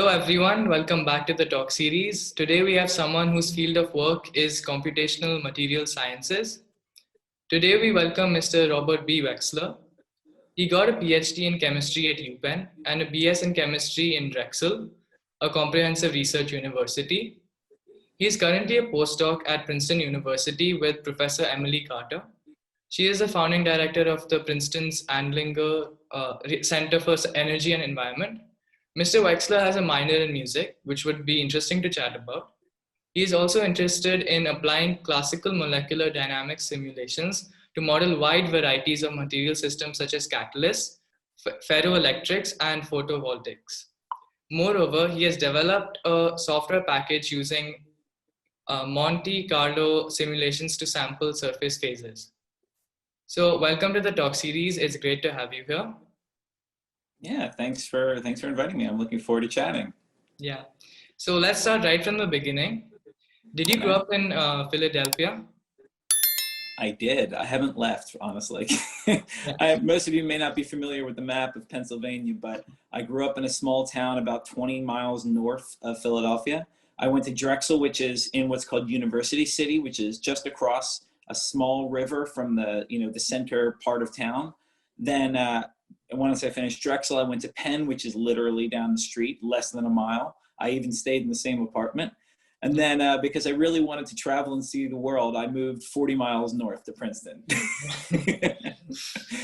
Hello everyone, welcome back to the talk series. Today we have someone whose field of work is computational material sciences. Today we welcome Mr. Robert B. Wexler. He got a PhD in chemistry at UPenn and a BS in chemistry in Drexel, a comprehensive research university. He is currently a postdoc at Princeton University with Professor Emily Carter. She is the founding director of the Princeton's Andlinger Center for Energy and Environment. Mr. Wexler has a minor in music, which would be interesting to chat about. He is also interested in applying classical molecular dynamics simulations to model wide varieties of material systems such as catalysts, ferroelectrics, and photovoltaics. Moreover, he has developed a software package using Monte Carlo simulations to sample surface phases. So welcome to the talk series. It's great to have you here. Yeah, thanks for inviting me. I'm looking forward to chatting. Yeah. So let's start right from the beginning. Did you grow up in Philadelphia? I did. I haven't left, honestly. Most of you may not be familiar with the map of Pennsylvania, but I grew up in a small town about 20 miles north of Philadelphia. I went to Drexel, which is in what's called University City, which is just across a small river from the center part of town. Then once I finished Drexel, I went to Penn, which is literally down the street, less than a mile. I even stayed in the same apartment. And then because I really wanted to travel and see the world, I moved 40 miles north to Princeton.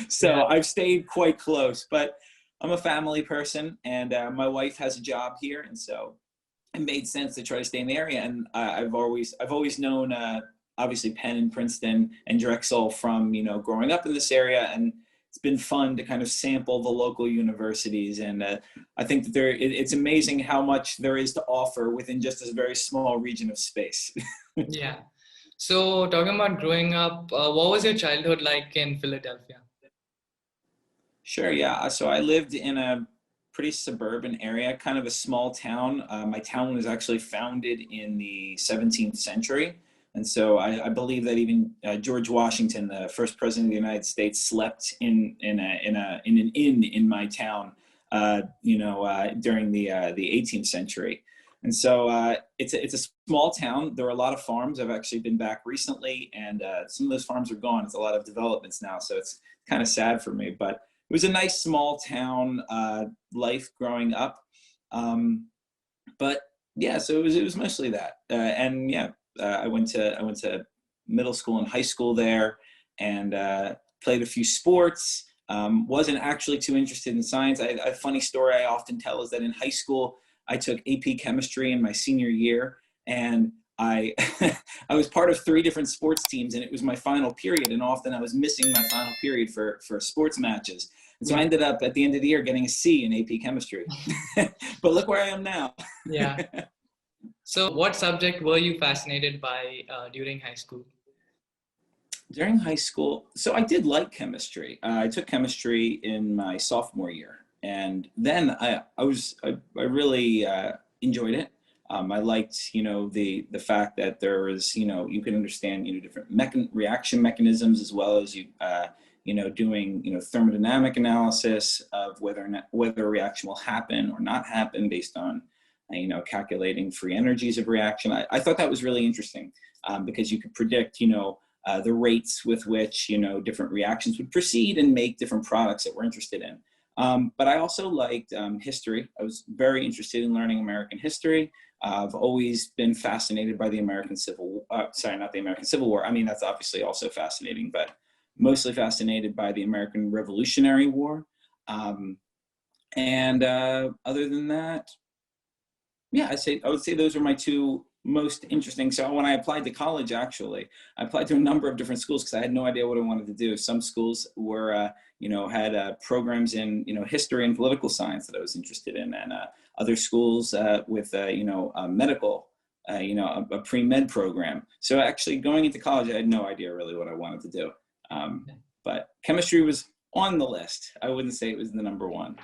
So I've stayed quite close, but I'm a family person and my wife has a job here. And so it made sense to try to stay in the area. And I've always known, obviously Penn and Princeton and Drexel from, growing up in this area. And it's been fun to kind of sample the local universities. And I think that it's amazing how much there is to offer within just this very small region of space. Yeah. So talking about growing up, what was your childhood like in Philadelphia? Sure, yeah. So I lived in a pretty suburban area, kind of a small town. My town was actually founded in the 17th century. And so I believe that even George Washington, the first president of the United States, slept in an inn in my town, during the 18th century. And so it's a small town. There are a lot of farms. I've actually been back recently, and some of those farms are gone. It's a lot of developments now, so it's kind of sad for me. But it was a nice small town life growing up. But yeah, so it was mostly that, and yeah. I went to middle school and high school there, and played a few sports. Wasn't actually too interested in science. A funny story I often tell is that in high school I took AP chemistry in my senior year, and I I was part of 3 different sports teams, and it was my final period, and often I was missing my final period for sports matches. And so I ended up at the end of the year getting a C in AP chemistry. But look where I am now. Yeah. So what subject were you fascinated by during high school? During high school, so I did like chemistry. I took chemistry in my sophomore year, and then I really enjoyed it. I liked, the fact that there was, you can understand, different reaction mechanisms, as well as doing, thermodynamic analysis of whether a reaction will happen or not happen based on calculating free energies of reaction. I thought that was really interesting because you could predict, the rates with which, different reactions would proceed and make different products that we're interested in. But I also liked history. I was very interested in learning American history. I've always been fascinated by the American Civil War. Sorry, not the American Civil War. I mean, that's obviously also fascinating, but mostly fascinated by the American Revolutionary War. And other than that, yeah, I would say those are my 2 most interesting. So when I applied to college, actually, I applied to a number of different schools because I had no idea what I wanted to do. Some schools were, had programs in, history and political science that I was interested in, and other schools with, medical, a pre-med program. So actually going into college, I had no idea really what I wanted to do. But chemistry was on the list. I wouldn't say it was the number 1.